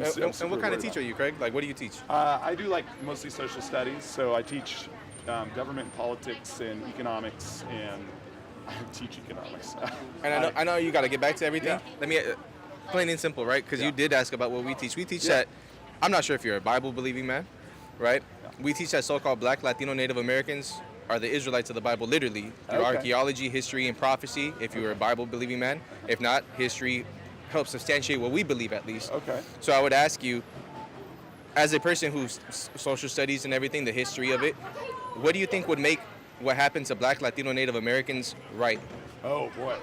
And what kind of teacher are you, Craig? Like, what do you teach? I do like mostly social studies, so I teach government and politics and economics, and I teach economics. And I know you got to get back to everything. Yeah. Let me, plain and simple, right? Because you did ask about what we teach. We teach that, I'm not sure if you're a Bible-believing man, right? Yeah. We teach that so-called Black, Latino, Native Americans are the Israelites of the Bible, literally, through archaeology, history, and prophecy, if you were a Bible-believing man. If not, history helps substantiate what we believe, at least. Okay. So I would ask you, as a person who's social studies and everything, the history of it, what do you think would make what happened to Black, Latino, Native Americans right? Oh, boy.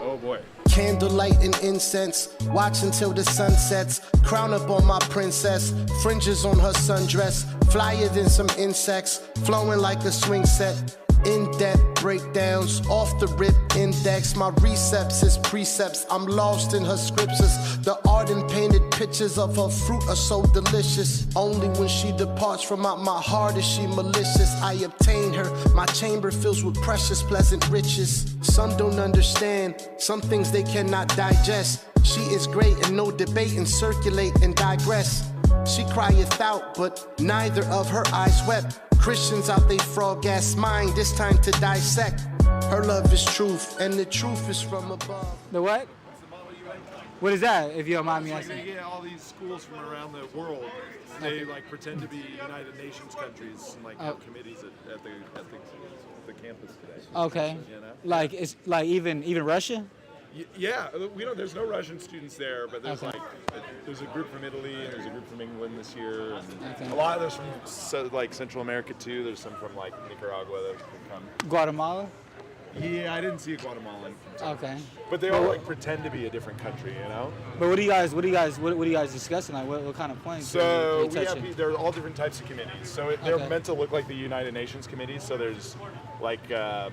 Oh, boy. Candlelight and incense, watch until the sun sets. Crown up on my princess, fringes on her sundress. Flyer than some insects, flowing like a swing set. In-depth breakdowns, off the rip index. My recepts is precepts, I'm lost in her scriptures. The art and painted pictures of her fruit are so delicious. Only when she departs from out my heart is she malicious. I obtain her, my chamber fills with precious pleasant riches. Some don't understand, some things they cannot digest. She is great and no debate and circulate and digress. She crieth out, but neither of her eyes wept. Christians out they frog ass mind, this time to dissect. Her love is truth, and the truth is from above. The what? What is that, if you don't mind me asking? They get all these schools from around the world. They like pretend to be United Nations countries and like have committees at the campus today. Okay. You know? Like it's like even Russia? Yeah, there's no Russian students there, but there's there's a group from Italy and there's a group from England this year, and a lot of there's from like Central America too. There's some from like Nicaragua that come. Guatemala? Yeah, I didn't see a Guatemalan. Okay. But they all like pretend to be a different country, you know. But what are you guys discussing? Like what kind of points? So there are all different types of committees. So they're meant to look like the United Nations committees. So there's like the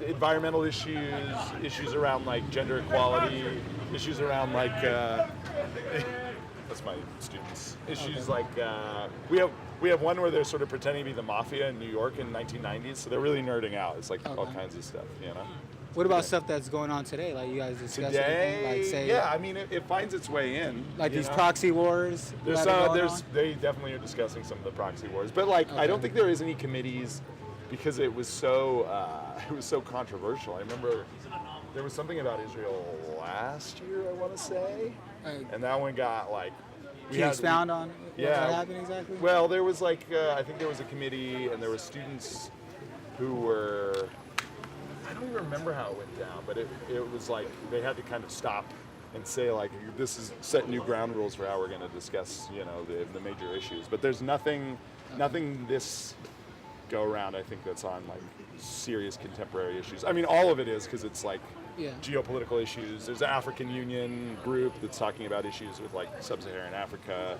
environmental issues around like gender equality, issues around like that's my students. Issues like we have one where they're sort of pretending to be the mafia in New York in 1990s, so they're really nerding out. It's like all kinds of stuff, you know. What about stuff that's going on today? Like you guys discuss today? Like say, yeah, I mean it finds its way in. Like these proxy wars. They definitely are discussing some of the proxy wars, but like I don't think there is any committees because it was so controversial. I remember there was something about Israel last year, I want to say, and that one got like. Can you expound on what happened exactly? Well, there was like I think there was a committee, and there were students who were. I don't even remember how it went down, but it was like they had to kind of stop and say like this is set new ground rules for how we're going to discuss the major issues. But there's nothing this go around I think that's on like serious contemporary issues. I mean all of it is because it's like geopolitical issues. There's an African Union group that's talking about issues with like sub-Saharan Africa,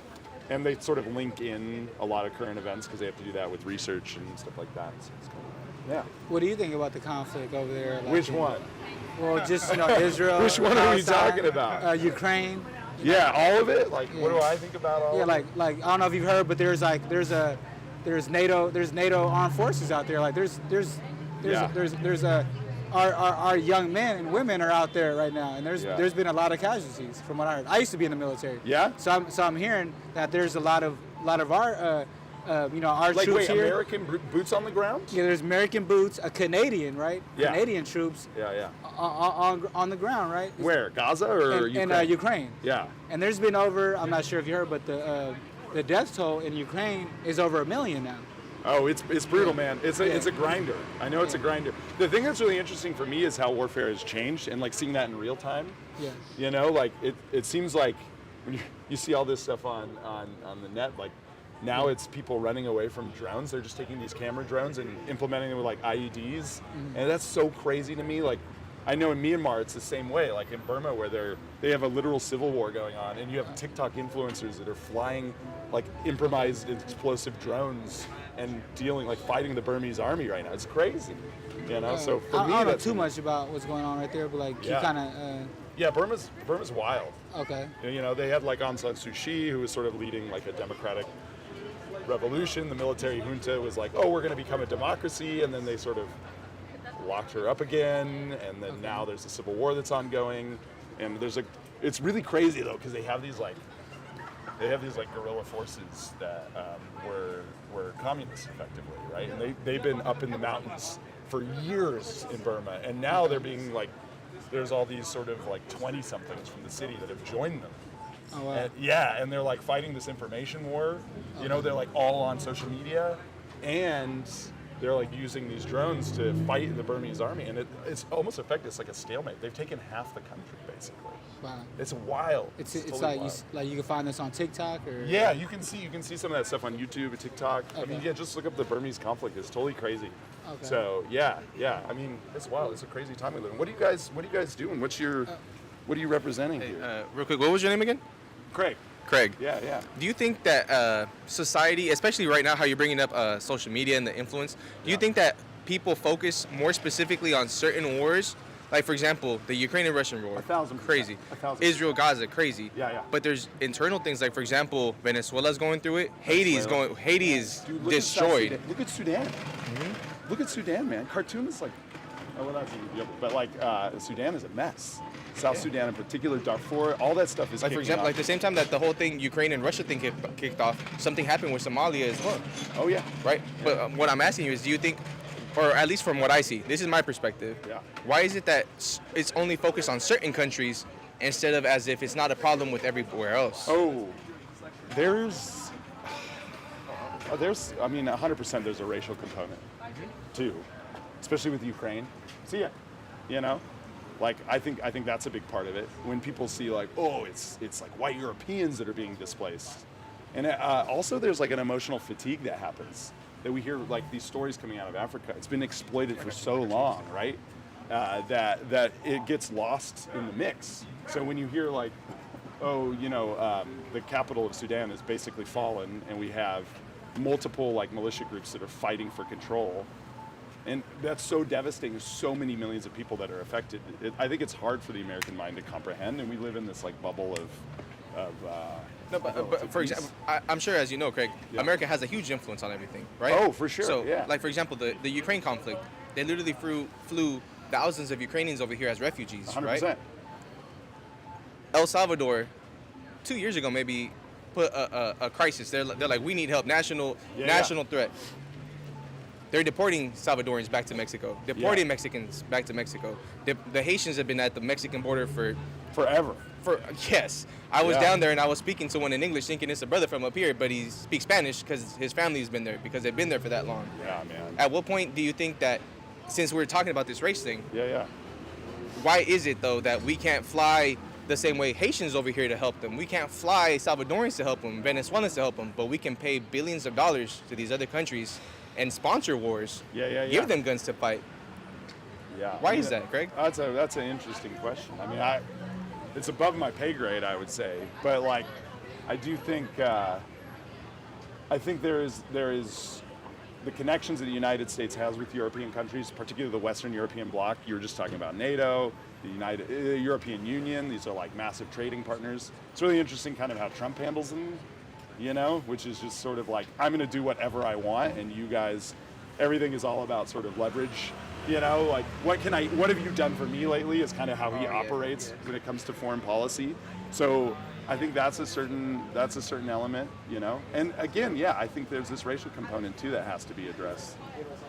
and they sort of link in a lot of current events because they have to do that with research and stuff like that. So it's kind of, What do you think about the conflict over there? Like, which one? Well, just Israel. Which one are we talking about? Ukraine. Yeah, all of it. Like, what do I think about all? Yeah, like I don't know if you've heard, but there's NATO armed forces out there. Like there's our young men and women are out there right now, and there's been a lot of casualties from what I heard. I used to be in the military. Yeah. So I'm hearing that there's a lot of our our like, troops here. American boots on the ground? Yeah, there's American boots, a Canadian, right? Yeah. Canadian troops. Yeah. On the ground, right? Where? Gaza or Ukraine? In Ukraine. Yeah. And there's been over, I'm not sure if you heard, but the death toll in Ukraine is over 1 million now. Oh, it's brutal, man. It's a grinder. I know it's a grinder. The thing that's really interesting for me is how warfare has changed and like seeing that in real time. Yeah. You know, like it seems like when you see all this stuff on the net, like now it's people running away from drones. They're just taking these camera drones and implementing them with like IEDs, and that's so crazy to me. Like I know in Myanmar it's the same way. Like in Burma, where they have a literal civil war going on, and you have TikTok influencers that are flying like improvised explosive drones and fighting the Burmese army right now. It's crazy, you know. So for me, I don't know too much about what's going on right there, but like you kind of. Yeah, Burma's wild. Okay. You know, they had like Aung San Suu Kyi, who was sort of leading like a democratic revolution. The military junta was like, oh, we're going to become a democracy, and then they sort of locked her up again, and then now there's a civil war that's ongoing, and there's it's really crazy though, because they have these like guerrilla forces that were communists effectively, right? And they've been up in the mountains for years in Burma, and now they're being like, there's all these sort of like 20-somethings from the city that have joined them. Oh, wow. And they're like fighting this information war. You know, they're like all on social media, and they're like using these drones to fight the Burmese army, and it's almost effective. It's like a stalemate. They've taken half the country basically. Wow. It's wild. It's totally like wild. you can find this on TikTok or. Yeah, you can see some of that stuff on YouTube and TikTok. I mean, Okay. yeah, just look up the Burmese conflict. It's totally crazy. Okay. So yeah. I mean, it's wild. It's a crazy time we live in. What are you guys doing? What are you representing here? Real quick, what was your name again? Craig. Craig. Yeah. Do you think that society, especially right now, how you're bringing up social media and the influence, do you think that people focus more specifically on certain wars? Like, for example, the Ukrainian-Russian war, 1,000%. crazy. 1,000%. Israel-Gaza, crazy. Yeah. But there's internal things, like, for example, Venezuela's going through it. Haiti is Dude, look at South destroyed. Sudan. Look at Sudan. Look at Sudan, man. Khartoum is like, oh, well, that's Ethiopia, but like Sudan is a mess. South Sudan in particular, Darfur, all that stuff is Like, for kicking example, off. like the same time that the whole thing, Ukraine and Russia thing kicked off, something happened with Somalia as well, Oh yeah. right? But what I'm asking you is, do you think, or at least from what I see, this is my perspective, Yeah. why is it that it's only focused on certain countries instead of as if it's not a problem with everywhere else? Oh, there's, I mean, 100% there's a racial component too, especially with Ukraine. So yeah, you know, like I think that's a big part of it. When people see like, oh, it's like white Europeans that are being displaced, and also there's like an emotional fatigue that happens. That we hear like these stories coming out of Africa. It's been exploited for so long, right? That it gets lost in the mix. So when you hear like, oh, you know, the capital of Sudan has basically fallen, and we have multiple like militia groups that are fighting for control, and that's so devastating. There's so many millions of people that are affected. I think it's hard for the American mind to comprehend, and we live in this like bubble of No, but for example, I'm sure, as you know, Craig, Yeah. America has a huge influence on everything, right? Oh, for sure, So, yeah. like, for example, the Ukraine conflict, they literally flew thousands of Ukrainians over here as refugees, 100%. right? El Salvador, 2 years ago maybe, put a crisis. They're like, we need help, national threat. They're deporting Salvadorans back to Mexico, deporting Mexicans back to Mexico. The Haitians have been at the Mexican border Forever. yes. I was Yeah. down there and I was speaking to one in English thinking it's a brother from up here, but he speaks Spanish because his family's been there, because they've been there for that long. Yeah, man. At what point do you think that, since we're talking about this race thing, Yeah. why is it though that we can't fly the same way Haitians over here to help them? We can't fly Salvadorans to help them, Venezuelans to help them, but we can pay billions of dollars to these other countries and sponsor wars. Yeah. Give them guns to fight. Yeah. Why is that, Craig? That's an interesting question. I mean, it's above my pay grade, I would say, but like, I do think I think there is the connections that the United States has with European countries, particularly the Western European bloc. You were just talking about NATO, the European Union. These are like massive trading partners. It's really interesting, kind of how Trump handles them, you know, which is just sort of like, I'm going to do whatever I want, and you guys, everything is all about sort of leverage. You know, like what have you done for me lately is kind of how he operates when it comes to foreign policy. So I think that's a certain element, you know. And again, yeah, I think there's this racial component too that has to be addressed.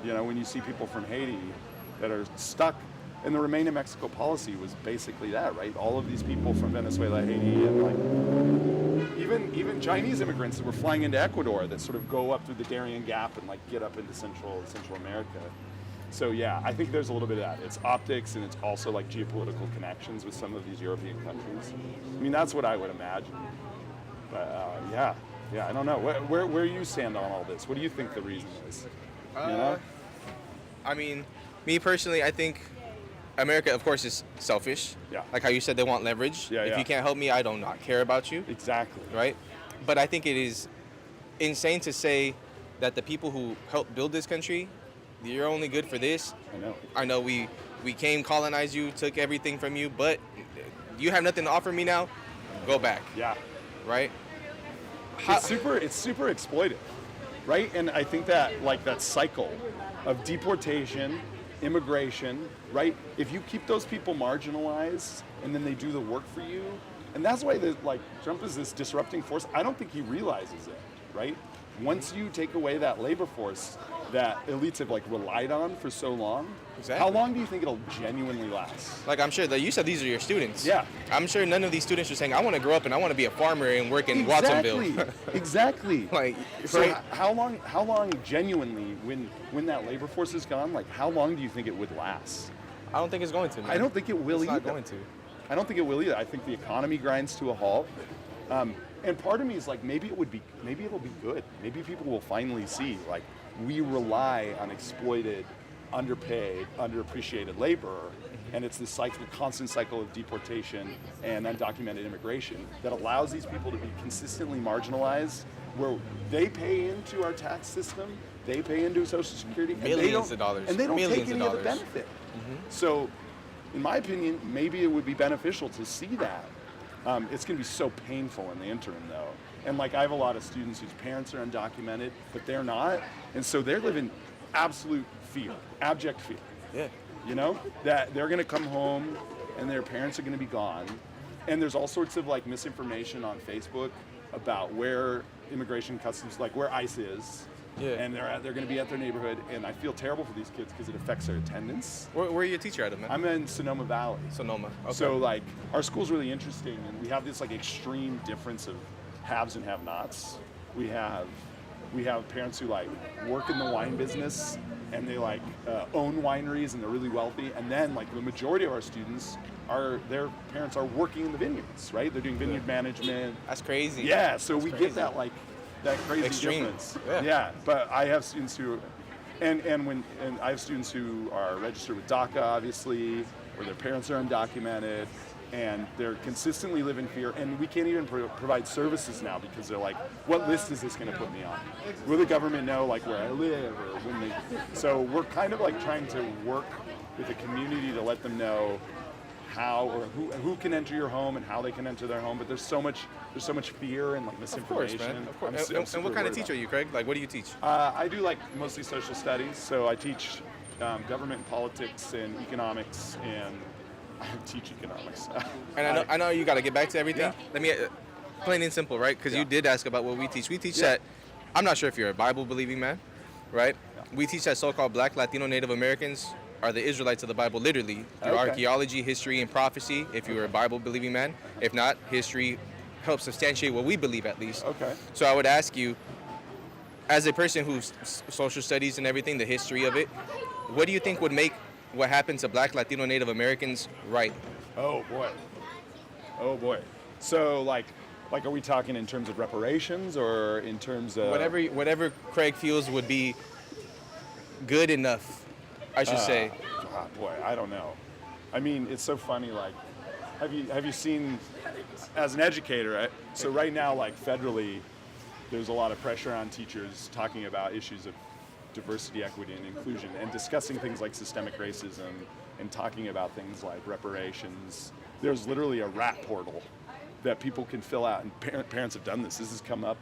You know, when you see people from Haiti that are stuck, and the Remain in Mexico policy was basically that, right? All of these people from Venezuela, Haiti, and like even Chinese immigrants that were flying into Ecuador that sort of go up through the Darien Gap and like get up into Central America. So yeah, I think there's a little bit of that. It's optics, and it's also like geopolitical connections with some of these European countries. I mean, that's what I would imagine. But yeah, I don't know. Where you stand on all this? What do you think the reason is? You know? I mean, me personally, I think America, of course, is selfish. Yeah. Like how you said, they want leverage. Yeah, if you can't help me, I do not care about you. Exactly. Right? But I think it is insane to say that the people who helped build this country, you're only good for this. I know we came, colonized you, took everything from you, but you have nothing to offer me now. Go back. Yeah. Right? It's super exploitive, right? And I think that like that cycle of deportation, immigration, right? If you keep those people marginalized and then they do the work for you, And that's why Trump is this disrupting force. I don't think he realizes it, right? Once you take away that labor force that elites have relied on for so long, Exactly. how long do you think it'll genuinely last? Like, I'm sure that you said these are your students. Yeah. I'm sure none of these students are saying, I want to grow up and I want to be a farmer and work in Watsonville. Exactly. Like, So right? how long genuinely, when that labor force is gone, how long do you think it would last? I don't think it's going to, man. I don't think it will It's either. not going to. I don't think it will either. I think the economy grinds to a halt. And part of me is maybe it'll be good. Maybe people will finally see we rely on exploited, underpaid, underappreciated labor, and it's this constant cycle of deportation and undocumented immigration that allows these people to be consistently marginalized, where they pay into our tax system, they pay into Social Security, Millions of dollars. and they don't Millions take of any of the dollars. benefit. So, in my opinion, maybe it would be beneficial to see that. It's going to be so painful in the interim, though. And I have a lot of students whose parents are undocumented, but they're not, and so they're living absolute fear, abject fear. Yeah. You know, that they're going to come home and their parents are going to be gone, and there's all sorts of misinformation on Facebook about where immigration customs, where ICE is. Yeah. And they're going to be at their neighborhood, and I feel terrible for these kids because it affects their attendance. Where are you a teacher out of, man? I'm in Sonoma Valley. Sonoma. Okay. So our school's really interesting, and we have this extreme difference of haves and have-nots. We have parents who work in the wine business, and they own wineries, and they're really wealthy. And then the majority of our students their parents are working in the vineyards, right? They're doing vineyard management. That's crazy. Yeah, so we crazy. get that that crazy Extreme. difference. Yeah. But I have students who, and I have students who are registered with DACA, obviously, where their parents are undocumented, and they're consistently live in fear. And we can't even provide services now because they're what list is this going to put me on? Will the government know where I live or when they? So we're kind of trying to work with the community to let them know how or who can enter your home and how they can enter their home. But there's so much fear and misinformation. Of course, man. Of course. I'm And super what kind of worried teacher are you, Craig? What do you teach? I do mostly social studies, so I teach government and politics and economics, and I teach economics. And I know you got to get back to everything. Yeah. Let me, plain and simple, right? Because you did ask about what we teach. We teach that, I'm not sure if you're a Bible-believing man, right? Yeah. We teach that so-called Black, Latino, Native Americans are the Israelites of the Bible, literally, through archaeology, history, and prophecy, if you were a Bible-believing man. If not, history helps substantiate what we believe, at least. Okay. So I would ask you, as a person who's social studies and everything, the history of it, what do you think would make what happened to Black, Latino, Native Americans right? Oh boy. So are we talking in terms of reparations or in terms of Whatever Craig feels would be good enough, I should say. Boy, I don't know. I mean, it's so funny. Have you seen, as an educator? Right? So right now, federally, there's a lot of pressure on teachers talking about issues of diversity, equity, and inclusion, and discussing things like systemic racism, and talking about things like reparations. There's literally a RAP portal that people can fill out, and parents have done this. This has come up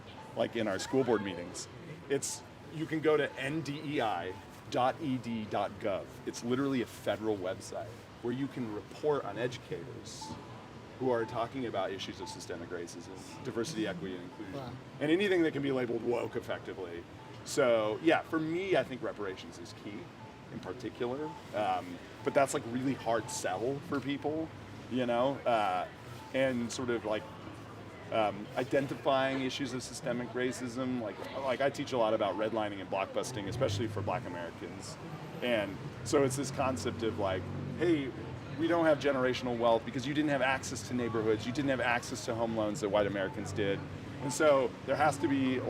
in our school board meetings. You can go to ndei.ed.gov. It's literally a federal website where you can report on educators who are talking about issues of systemic racism, diversity, equity, and inclusion, and anything that can be labeled woke effectively. So yeah, for me, I think reparations is key in particular, but that's really hard sell for people, and sort of identifying issues of systemic racism. Like I teach a lot about redlining and blockbusting, especially for Black Americans, and so it's this concept of hey, we don't have generational wealth because you didn't have access to neighborhoods, you didn't have access to home loans that white Americans did. And so there has to be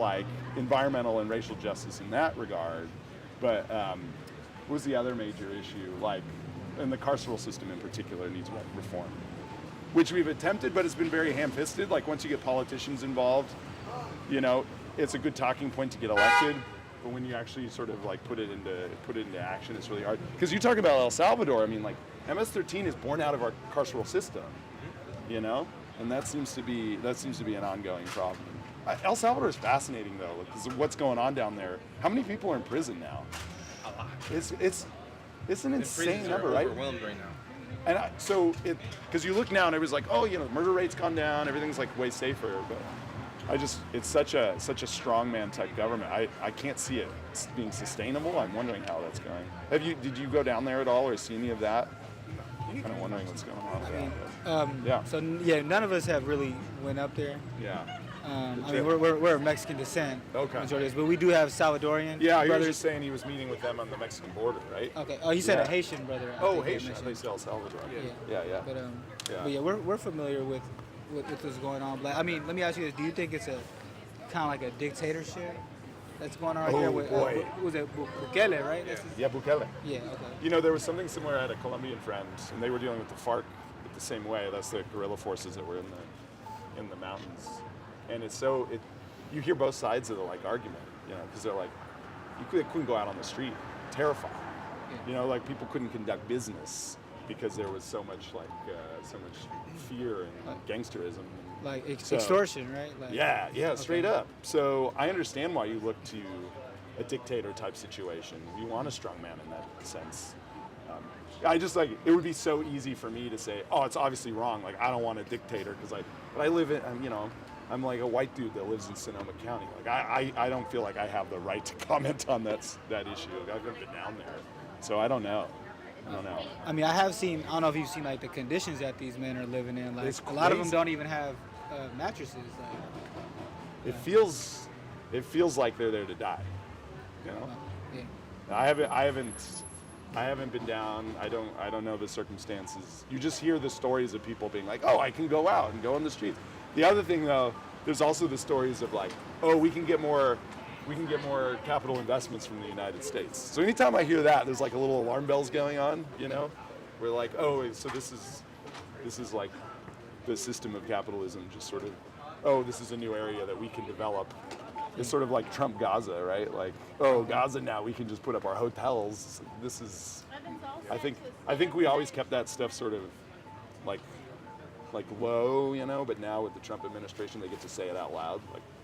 environmental and racial justice in that regard. But what was the other major issue? And the carceral system in particular needs reform, which we've attempted, but it's been very ham-fisted. Once you get politicians involved, it's a good talking point to get elected. But when you actually sort of put it into action, it's really hard. Because you talk about El Salvador, I mean, MS-13 is born out of our carceral system, and that seems to be an ongoing problem. El Salvador is fascinating though, because of what's going on down there. How many people are in prison now? A lot. It's an insane number, right? Overwhelmed right now. And because you look now and everybody's like, oh, murder rate's gone down, everything's like way safer, but it's such a strongman type government. I can't see it being sustainable. I'm wondering how that's going. Did you go down there at all or see any of that? I'm kind of wondering what's going on with that. So none of us have really went up there. Yeah. I mean, we're of Mexican descent, okay, majority of us, but we do have Salvadorian he brothers. was just saying he was meeting with them on the Mexican border, right? Okay. Oh, he said a Haitian brother. Haitian. They say El Salvador. Yeah. But we're familiar with what's going on. Like, I mean, let me ask you this: do you think it's a kind of like a dictatorship that's going on here? With, was it Bukele, right? Yeah, Bukele. Yeah. Okay. There was something similar. I had a Colombian friend, and they were dealing with the FARC the same way. That's the guerrilla forces that were in the mountains. And you hear both sides of the argument, because they're like, they couldn't go out on the street, terrified. Yeah. Like people couldn't conduct business because there was so much fear and gangsterism. Like extortion, right? Straight up. So I understand why you look to a dictator type situation. You want a strong man in that sense. I just it would be so easy for me to say, oh, it's obviously wrong. Like I don't want a dictator but I live in, I'm like a white dude that lives in Sonoma County. Like I don't feel like I have the right to comment on that issue. I've never been down there, so I don't know. I mean, I don't know if you've seen the conditions that these men are living in. Like it's a lot of them don't even have mattresses. It feels like they're there to die. Yeah. I haven't been down. I don't know the circumstances. You just hear the stories of people being like, oh, I can go out and go on the streets. The other thing, though, there's also the stories of oh, we can get more capital investments from the United States. So anytime I hear that, there's a little alarm bells going on. We're like, oh, so this is like the system of capitalism. Just sort of, oh, this is a new area that we can develop. It's sort of like Trump Gaza, right? Gaza now we can just put up our hotels. This is, I think we always kept that stuff sort of low, but now with the Trump administration, they get to say it out loud.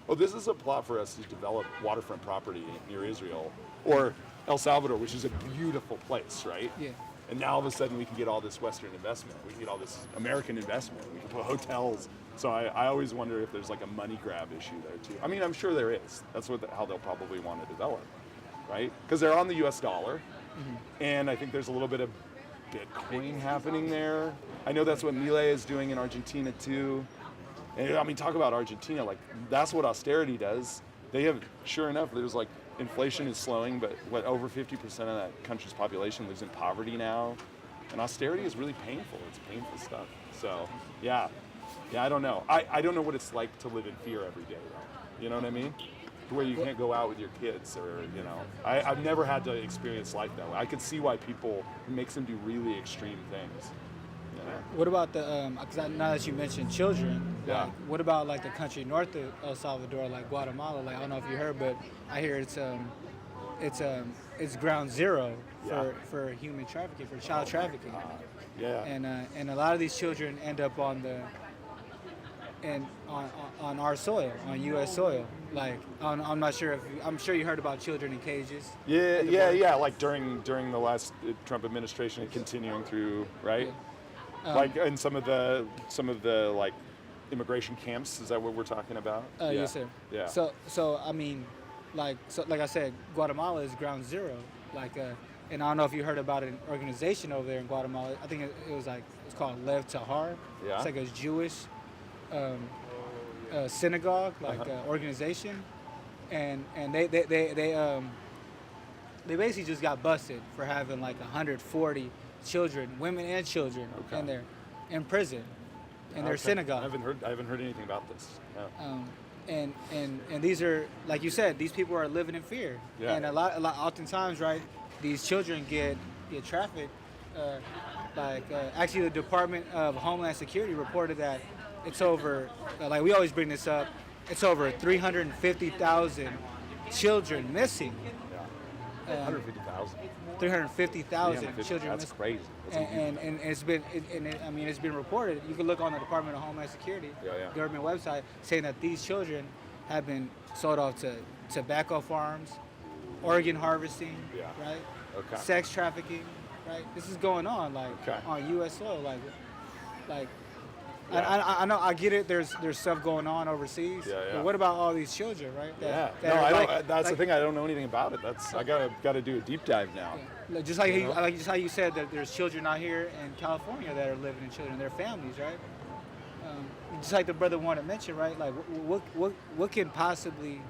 Oh, this is a plot for us to develop waterfront property near Israel or El Salvador, which is a beautiful place, right? Yeah. And now all of a sudden we can get all this Western investment. We can get all this American investment. We can put hotels. So I always wonder if there's a money grab issue there too. I mean, I'm sure there is. That's how they'll probably want to develop, right? Because they're on the U.S. dollar, and I think there's a little bit of Bitcoin happening there. I know that's what Milei is doing in Argentina too. And I mean, talk about Argentina, that's what austerity does. They have, sure enough, there's inflation is slowing, but over 50% of that country's population lives in poverty now. And austerity is really painful. It's painful stuff. So, yeah, I don't know. I don't know what it's like to live in fear every day, though. You know what I mean? Where you can't go out with your kids or, I've never had to experience life that way. I could see why people, it makes them do really extreme things. What about because now that you mentioned children, what about the country north of El Salvador, like Guatemala? I don't know if you heard, but I hear it's ground zero for human trafficking, for child trafficking. And a lot of these children end up on our soil, on U.S. soil. I'm not sure I'm sure you heard about children in cages. Yeah. During the last Trump administration and continuing through, right? Yeah. In some of the immigration camps, is that what we're talking about? Yes, sir. Yeah. So I mean, like I said, Guatemala is ground zero. And I don't know if you heard about an organization over there in Guatemala. I think it's called Lev Tahar. Yeah. It's a Jewish synagogue, organization, and they basically just got busted for having 140 children, women and children, in there, in prison, in their synagogue. I haven't heard anything about this. Yeah. And these are, like you said, these people are living in fear. Yeah. And a lot, oftentimes, right, these children get trafficked. Actually, the Department of Homeland Security reported that it's over. We always bring this up. It's over 350,000 children missing. 150,000. 350,000 children. That's crazy. And it's been, it's been reported. You can look on the Department of Homeland Security government website saying that these children have been sold off to tobacco farms, organ harvesting, right? Okay. Sex trafficking, right? This is going on, like, Okay. on U.S. soil, like. Yeah. I know, I get it. There's stuff going on overseas. Yeah, yeah. But what about all these children, right? Yeah. that No, are I don't. like- That's the like- thing. I don't know anything about it. I gotta do a deep dive now. Like, just like You know? just how you said that there's children out here in California that are living in children, their families, right? Just like the brother wanted to mention, right? Like, what can possibly,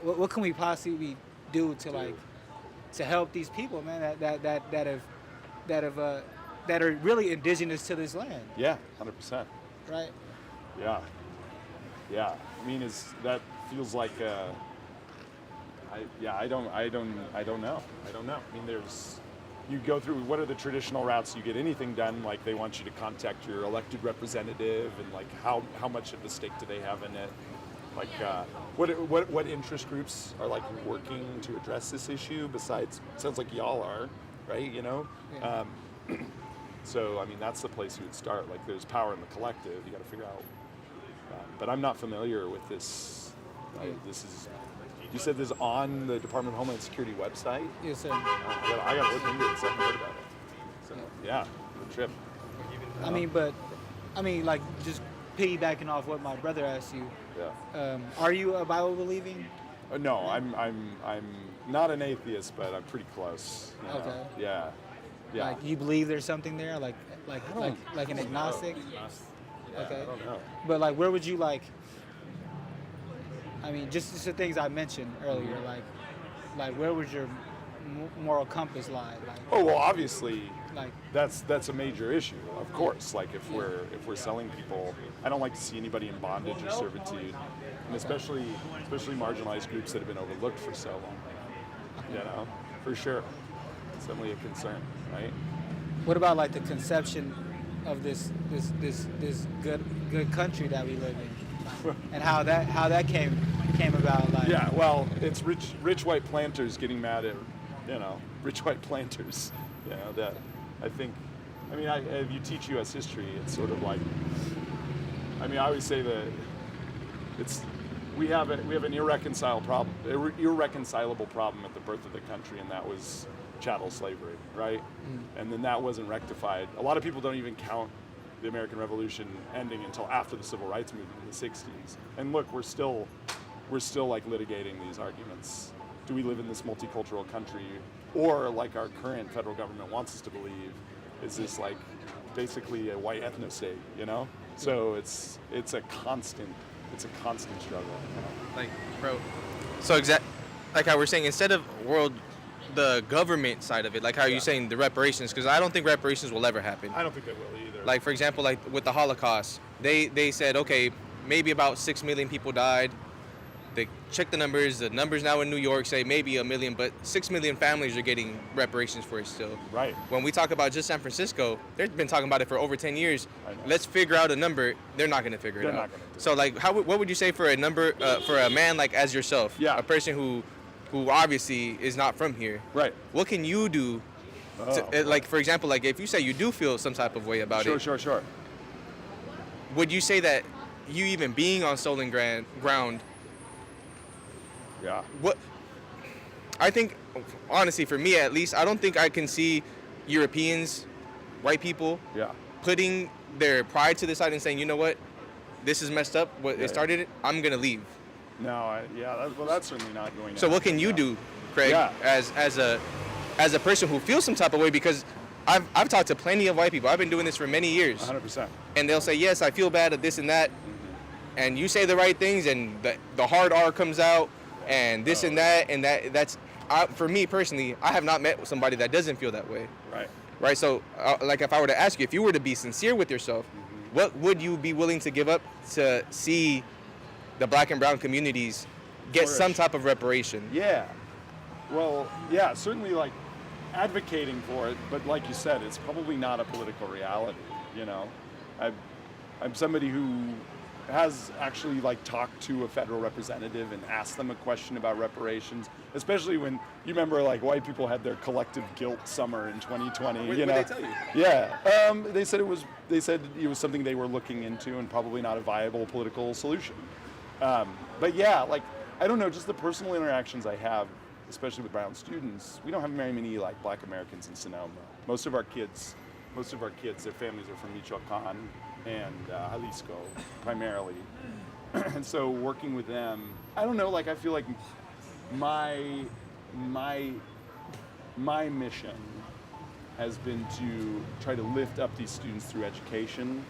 what can we possibly do to like, to help these people, man, that are really indigenous to this land, Yeah, 100%. right? Yeah. Yeah. I mean, that feels like I don't know. I don't know. I mean, you go through, what are the traditional routes you get anything done? Like, they want you to contact your elected representative, and like how much of a stake do they have in it? Like, what interest groups are like working to address this issue? Besides, sounds like y'all are, right? You know. Yeah. So I mean, that's the place you would start. Like, there's power in the collective. You got to figure out. But I'm not familiar with this. This is. You said this is on the Department of Homeland Security website? Yes, sir. I got to look into this. I haven't heard about it. So yeah, good trip. I mean, like, just piggybacking off what my brother asked you. Yeah. Are you a Bible believing? No, I'm not an atheist, but I'm pretty close. You know? Okay. Yeah. Yeah. Like, you believe there's something there, like an agnostic? Yeah, Okay. I don't know. But like, where would you like? I mean, just the things I mentioned earlier, like where would your moral compass lie? Like, Oh well, obviously. like That's a major issue, of course. Like, if we're selling people, I don't like to see anybody in bondage or servitude, and especially marginalized groups that have been overlooked for so long. You know, for sure, it's definitely a concern, right? what about like the conception of this good country that we live in, and how that came about? Like, Yeah, well, it's rich white planters getting mad at, rich white planters. You know, that I think, I mean, if you teach U.S. history, it's sort of like, I mean, I always say that we have an irreconcilable problem at the birth of the country, and that was chattel slavery, right? And then that wasn't rectified. A lot of people don't even count the American Revolution ending until after the Civil Rights Movement in the 60s. And look, we're still like litigating these arguments. Do we live in this multicultural country, or like our current federal government wants us to believe, is this like basically a white ethno-state, you know? So it's a constant struggle. You know? Like, bro. So like how we're saying, instead of the government side of it, like how you're saying the reparations, because I don't think reparations will ever happen. I don't think they will either. Like, for example, like with the Holocaust, they said, okay, maybe about 6 million people died. They check the numbers now in New York say maybe 1 million, but 6 million families are getting reparations for it still. Right. When we talk about just San Francisco, they've been talking about it for over 10 years. I know. Let's figure out a number. They're not going to figure They're it out. not gonna do it. So like, what would you say for a number, for a man like as yourself, Yeah. a person who obviously is not from here? Right. What can you do? Like, for example, like if you say you do feel some type of way about it, Sure. would you say that you even being on stolen ground, Yeah. what I think, honestly, for me at least, I don't think I can see Europeans, white people, Yeah. putting their pride to the side and saying, you know what, this is messed up, it started it, I'm gonna leave. No. That's certainly not going. So what can you do, Craig, Yeah. as a person who feels some type of way? Because I've talked to plenty of white people. I've been doing this for many years. 100%. And they'll say, yes, I feel bad at this and that. And you say the right things, and the hard R comes out, and this and that, and that's, for me personally, I have not met somebody that doesn't feel that way. Right? So, like, if I were to ask you, if you were to be sincere with yourself, what would you be willing to give up to see the black and brown communities get some type of reparation? Yeah. Well, yeah, certainly, like, advocating for it, but like you said, it's probably not a political reality, you know? I'm somebody who has actually like talked to a federal representative and asked them a question about reparations, especially when you remember like white people had their collective guilt summer in 2020. What you did know? they tell you? Yeah, they said it was something they were looking into and probably not a viable political solution. But yeah, like I don't know, just the personal interactions I have especially with brown students, we don't have very many like Black Americans in Sonoma. Most of our kids, their families are from Michoacan and Jalisco primarily. And so working with them, I don't know, like I feel like my mission has been to try to lift up these students through education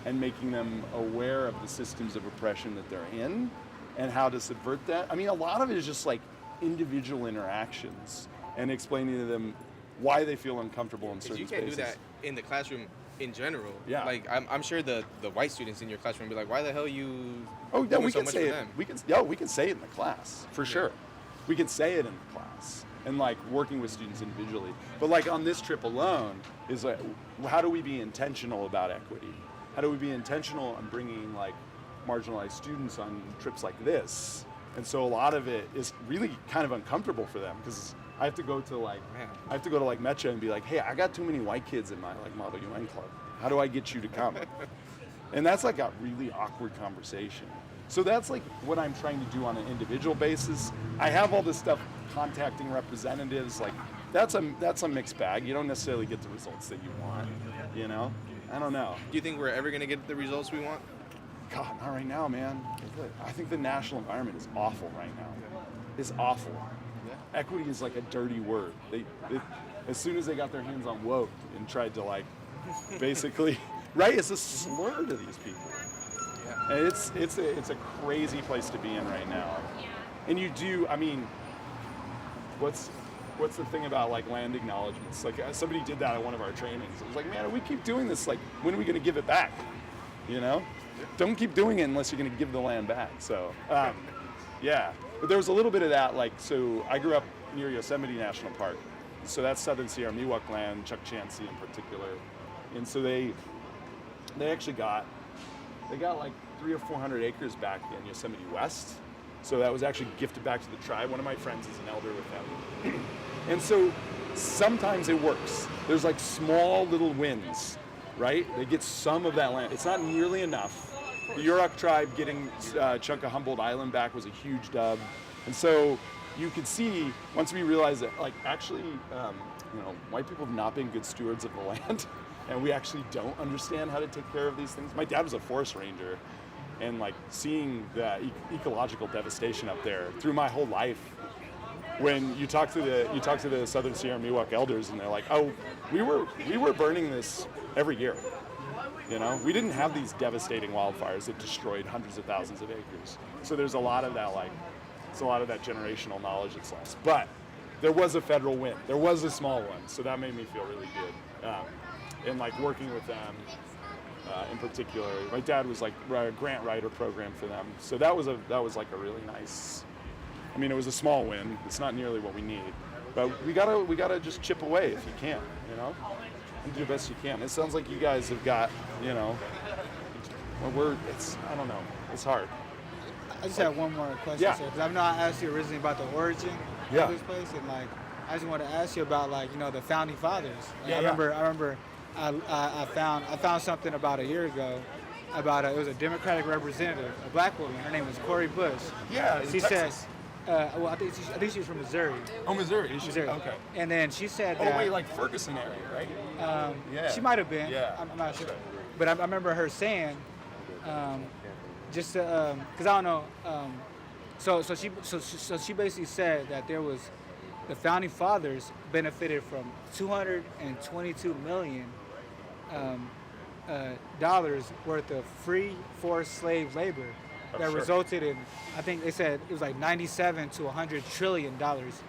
and making them aware of the systems of oppression that they're in and how to subvert that. I mean, a lot of it is just like individual interactions and explaining to them why they feel uncomfortable in certain spaces. You can't do that in the classroom in general. Yeah. Like I'm sure the white students in your classroom be like, why the hell you Oh yeah, doing we so can much say for it. them? We can say it in the class for sure. We can say it in the class and like working with students individually. But like on this trip alone is like, how do we be intentional about equity? How do we be intentional on bringing like marginalized students on trips like this? And so a lot of it is really kind of uncomfortable for them because I have to go to like Mecha and be like, hey, I got too many white kids in my like Model UN club. How do I get you to come? And that's like a really awkward conversation. So that's like what I'm trying to do on an individual basis. I have all this stuff contacting representatives, like that's a mixed bag. You don't necessarily get the results that you want, you know? I don't know. Do you think we're ever gonna get the results we want? God, not right now, man. I think the national environment is awful right now. It's awful. Yeah. Equity is like a dirty word. They as soon as they got their hands on woke and tried to like basically, right? It's a slur to these people. Yeah. And it's a crazy place to be in right now. And you do, I mean, what's the thing about like land acknowledgements? Like somebody did that at one of our trainings. It was like, man, we keep doing this. Like, when are we going to give it back? You know, don't keep doing it unless you're going to give the land back. So, yeah. But there was a little bit of that. Like, so I grew up near Yosemite National Park. So that's Southern Sierra Miwok land, Chuck Chansey in particular. And so they actually got like 300 or 400 acres back in Yosemite West. So that was actually gifted back to the tribe. One of my friends is an elder with them. And so sometimes it works. There's like small little wins, right? They get some of that land. It's not nearly enough. The Yurok tribe getting a chunk of Humboldt Island back was a huge dub. And so you could see, once we realized that, like, actually, white people have not been good stewards of the land, and we actually don't understand how to take care of these things. My dad was a forest ranger, and like seeing the ecological devastation up there through my whole life. When you talk to the Southern Sierra Miwok elders, and they're like, "Oh, we were burning this every year. You know, we didn't have these devastating wildfires that destroyed hundreds of thousands of acres. So there's a lot of that, like, it's a lot of that generational knowledge that's lost. But there was a federal win. There was a small one, so that made me feel really good. And like working with them in particular, my dad was like a grant writer program for them. So that was like a really nice. I mean, it was a small win. It's not nearly what we need, but we gotta just chip away if you can, you know. And do the best you can. It sounds like you guys have got, you know, I don't know, it's hard. I just have one more question, Yeah. sir, because I know I asked you originally about the origin Yeah. of this place, and like, I just want to ask you about, like, you know, the founding fathers. Yeah, I remember I found something about a year ago about it was a Democratic representative, a black woman. Her name was Cori Bush. Yeah, And in she Texas. said, well, I think she was from Missouri. Oh, Missouri. Missouri. Okay. And then she said Oh, that. wait, like Ferguson area, right? Yeah. She might have been. Yeah. I'm not sure. But I remember her saying, because I don't know. So she basically said that there was the founding fathers benefited from $222 million dollars worth of free forced slave labor that sure. resulted in, I think they said it was like 97 to 100 trillion dollars.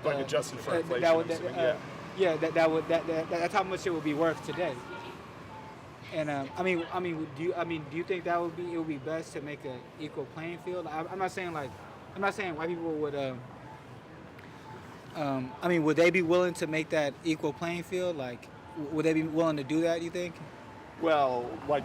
Like adjusted for inflation. That's how much it would be worth today. And do you think that would be best to make an equal playing field? I'm not saying white people would. Would they be willing to make that equal playing field? Like, would they be willing to do that? You think? Well, like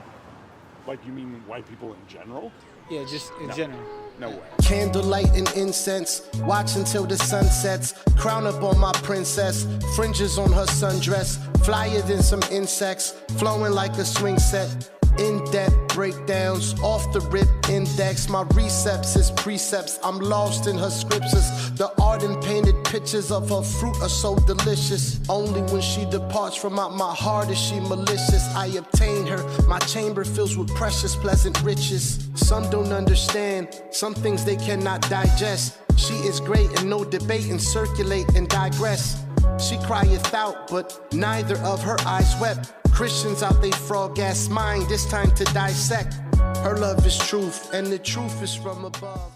you mean white people in general? Yeah, just in general. No way. Candlelight and incense, watch until the sun sets. Crown up on my princess, fringes on her sundress. Flyer than some insects, flowing like a swing set. In-depth breakdowns, off the rip index. My recepts is precepts, I'm lost in her scriptures. The art and painted pictures of her fruit are so delicious. Only when she departs from out my heart is she malicious. I obtain her, my chamber fills with precious pleasant riches. Some don't understand, some things they cannot digest. She is great and no debate and circulate and digress. She crieth out, but neither of her eyes wept. Christians out they frog ass mind, it's time to dissect. Her love is truth, and the truth is from above.